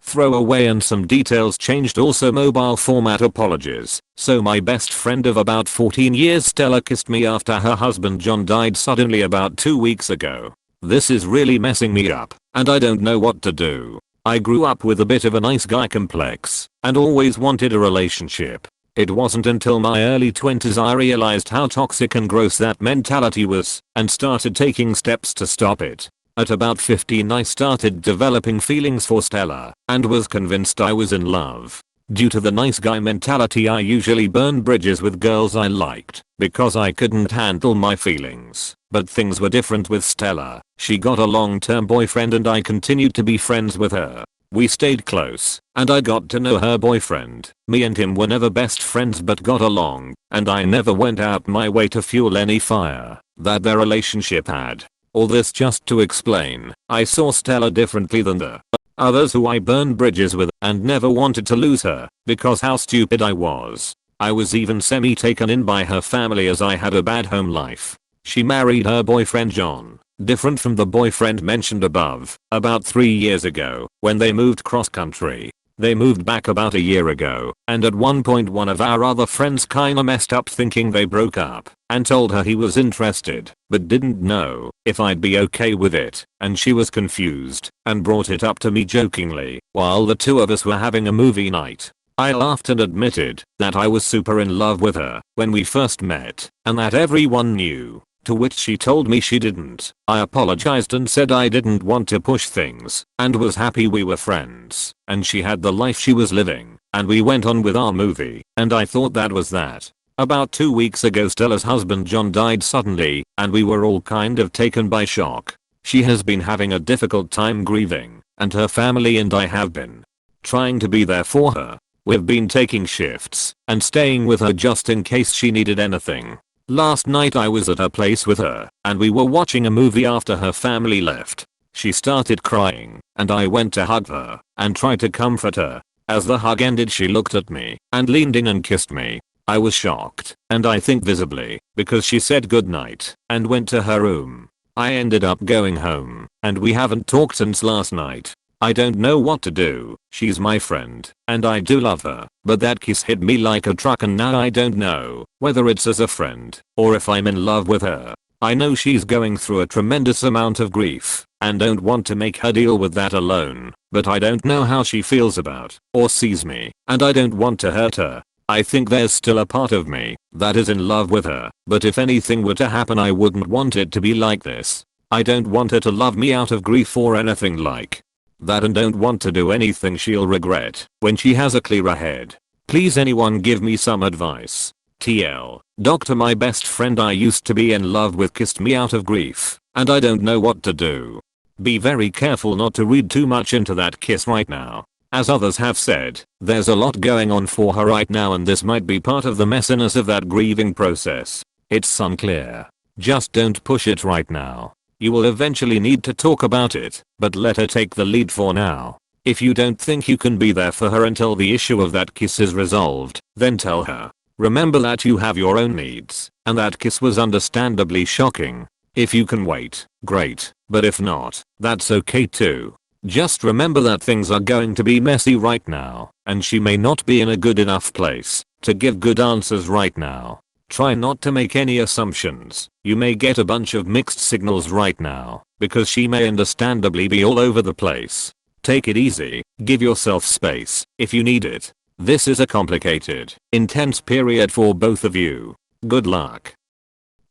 throwaway and some details changed, also mobile format apologies. So my best friend of about 14 years Stella kissed me after her husband John died suddenly about 2 weeks ago. This is really messing me up and I don't know what to do. I grew up with a bit of a nice guy complex and always wanted a relationship. It wasn't until my early 20s I realized how toxic and gross that mentality was and started taking steps to stop it. At about 15 I started developing feelings for Stella and was convinced I was in love. Due to the nice guy mentality I usually burned bridges with girls I liked because I couldn't handle my feelings. But things were different with Stella. She got a long-term boyfriend and I continued to be friends with her. We stayed close and I got to know her boyfriend. Me and him were never best friends but got along and I never went out my way to fuel any fire that their relationship had. All this just to explain, I saw Stella differently than the others who I burned bridges with and never wanted to lose her because how stupid I was. I was even semi-taken in by her family as I had a bad home life. She married her boyfriend John, different from the boyfriend mentioned above, about 3 years ago when they moved cross country. They moved back about a year ago and at one point one of our other friends kinda messed up thinking they broke up and told her he was interested but didn't know if I'd be okay with it and she was confused and brought it up to me jokingly while the two of us were having a movie night. I laughed and admitted that I was super in love with her when we first met and that everyone knew. To which she told me she didn't. I apologized and said I didn't want to push things and was happy we were friends and she had the life she was living and we went on with our movie and I thought that was that. About 2 weeks ago Stella's husband John died suddenly and we were all kind of taken by shock. She has been having a difficult time grieving and her family and I have been trying to be there for her. We've been taking shifts and staying with her just in case she needed anything. Last night I was at her place with her and we were watching a movie after her family left. She started crying and I went to hug her and tried to comfort her. As the hug ended she looked at me and leaned in and kissed me. I was shocked and I think visibly because she said goodnight and went to her room. I ended up going home and we haven't talked since last night. I don't know what to do. She's my friend and I do love her, but that kiss hit me like a truck and now I don't know whether it's as a friend or if I'm in love with her. I know she's going through a tremendous amount of grief and don't want to make her deal with that alone, but I don't know how she feels about or sees me and I don't want to hurt her. I think there's still a part of me that is in love with her, but if anything were to happen I wouldn't want it to be like this. I don't want her to love me out of grief or anything like that and don't want to do anything she'll regret when she has a clearer head. Please anyone give me some advice. TL. Doctor, my best friend I used to be in love with kissed me out of grief and I don't know what to do. Be very careful not to read too much into that kiss right now. As others have said, there's a lot going on for her right now and this might be part of the messiness of that grieving process. It's unclear. Just don't push it right now. You will eventually need to talk about it, but let her take the lead for now. If you don't think you can be there for her until the issue of that kiss is resolved, then tell her. Remember that you have your own needs, and that kiss was understandably shocking. If you can wait, great, but if not, that's okay too. Just remember that things are going to be messy right now, and she may not be in a good enough place to give good answers right now. Try not to make any assumptions. You may get a bunch of mixed signals right now because she may understandably be all over the place. Take it easy, give yourself space if you need it. This is a complicated, intense period for both of you. Good luck.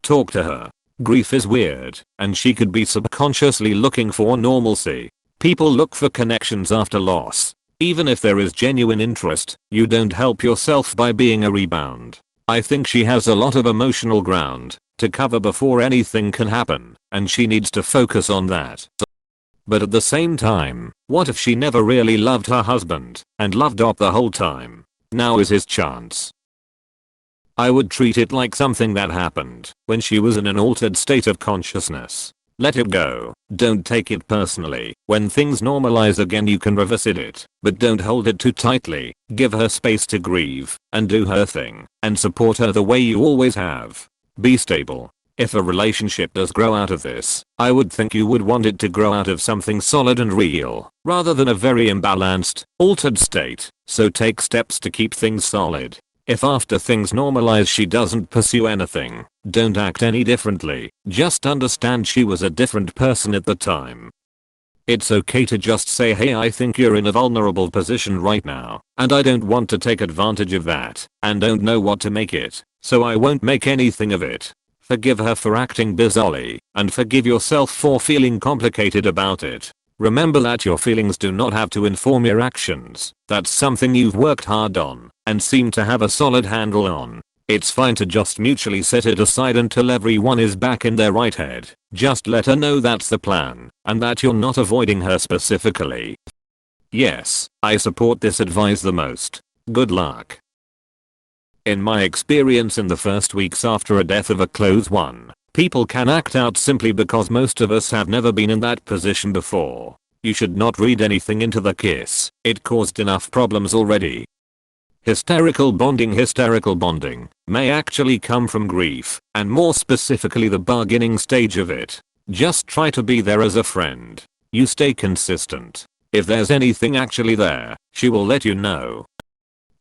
Talk to her. Grief is weird, and she could be subconsciously looking for normalcy. People look for connections after loss. Even if there is genuine interest, you don't help yourself by being a rebound. I think she has a lot of emotional ground to cover before anything can happen, and she needs to focus on that. But at the same time, what if she never really loved her husband and loved Op the whole time? Now is his chance. I would treat it like something that happened when she was in an altered state of consciousness. Let it go. Don't take it personally. When things normalize again you can revisit it, but don't hold it too tightly. Give her space to grieve and do her thing and support her the way you always have. Be stable. If a relationship does grow out of this, I would think you would want it to grow out of something solid and real, rather than a very imbalanced, altered state, so take steps to keep things solid. If after things normalize she doesn't pursue anything, don't act any differently, just understand she was a different person at the time. It's okay to just say, hey, I think you're in a vulnerable position right now, and I don't want to take advantage of that, and don't know what to make it, so I won't make anything of it. Forgive her for acting bizarrely, and forgive yourself for feeling complicated about it. Remember that your feelings do not have to inform your actions. That's something you've worked hard on, and seem to have a solid handle on. It's fine to just mutually set it aside until everyone is back in their right head. Just let her know that's the plan, and that you're not avoiding her specifically. Yes, I support this advice the most. Good luck. In my experience in the first weeks after a death of a close one, people can act out simply because most of us have never been in that position before. You should not read anything into the kiss, it caused enough problems already. Hysterical bonding may actually come from grief, and more specifically the bargaining stage of it. Just try to be there as a friend. You stay consistent. If there's anything actually there, she will let you know.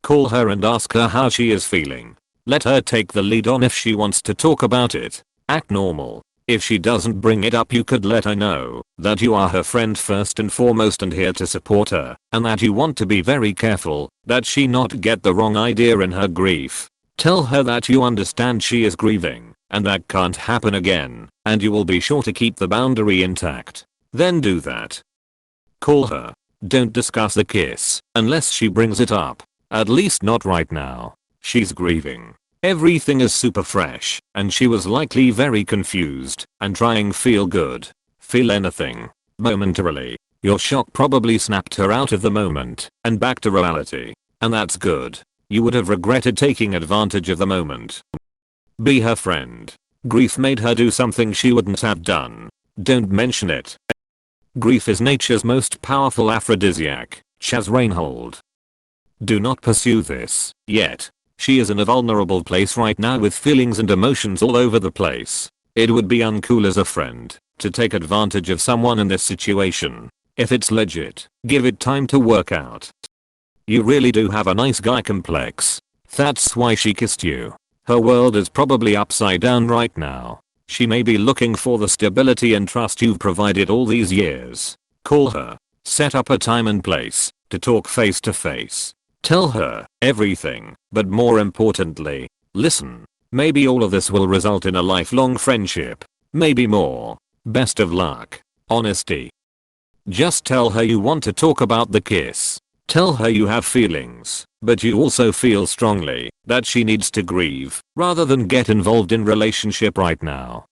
Call her and ask her how she is feeling. Let her take the lead on if she wants to talk about it. Act normal. If she doesn't bring it up, you could let her know that you are her friend first and foremost and here to support her, and that you want to be very careful that she not get the wrong idea in her grief. Tell her that you understand she is grieving, and that can't happen again, and you will be sure to keep the boundary intact. Then do that. Call her. Don't discuss the kiss unless she brings it up. At least not right now. She's grieving. Everything is super fresh, and she was likely very confused and trying feel good. Feel anything. Momentarily. Your shock probably snapped her out of the moment and back to reality. And that's good. You would have regretted taking advantage of the moment. Be her friend. Grief made her do something she wouldn't have done. Don't mention it. Grief is nature's most powerful aphrodisiac. Chaz Reinhold. Do not pursue this yet. She is in a vulnerable place right now with feelings and emotions all over the place. It would be uncool as a friend to take advantage of someone in this situation. If it's legit, give it time to work out. You really do have a nice guy complex. That's why she kissed you. Her world is probably upside down right now. She may be looking for the stability and trust you've provided all these years. Call her. Set up a time and place to talk face to face. Tell her everything, but more importantly, listen. Maybe all of this will result in a lifelong friendship. Maybe more. Best of luck. Honesty. Just tell her you want to talk about the kiss. Tell her you have feelings, but you also feel strongly that she needs to grieve rather than get involved in relationship right now.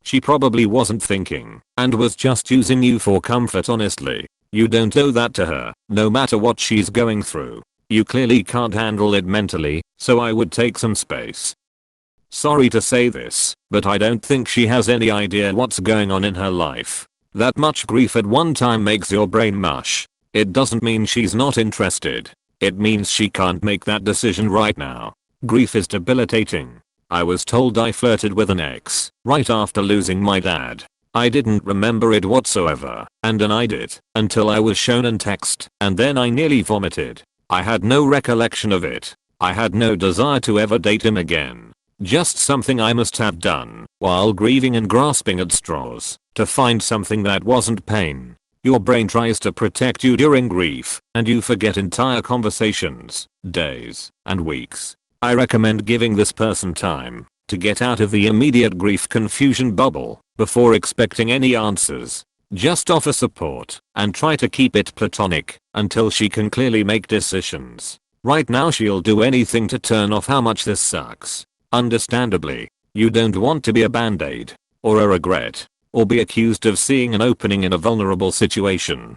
She probably wasn't thinking and was just using you for comfort, honestly. You don't owe that to her, no matter what she's going through. You clearly can't handle it mentally, so I would take some space. Sorry to say this, but I don't think she has any idea what's going on in her life. That much grief at one time makes your brain mush. It doesn't mean she's not interested. It means she can't make that decision right now. Grief is debilitating. I was told I flirted with an ex right after losing my dad. I didn't remember it whatsoever and denied it until I was shown in text, and then I nearly vomited. I had no recollection of it. I had no desire to ever date him again. Just something I must have done while grieving and grasping at straws to find something that wasn't pain. Your brain tries to protect you during grief, and you forget entire conversations, days, and weeks. I recommend giving this person time to get out of the immediate grief confusion bubble before expecting any answers. Just offer support and try to keep it platonic until she can clearly make decisions. Right now she'll do anything to turn off how much this sucks. Understandably, you don't want to be a band-aid or a regret or be accused of seeing an opening in a vulnerable situation.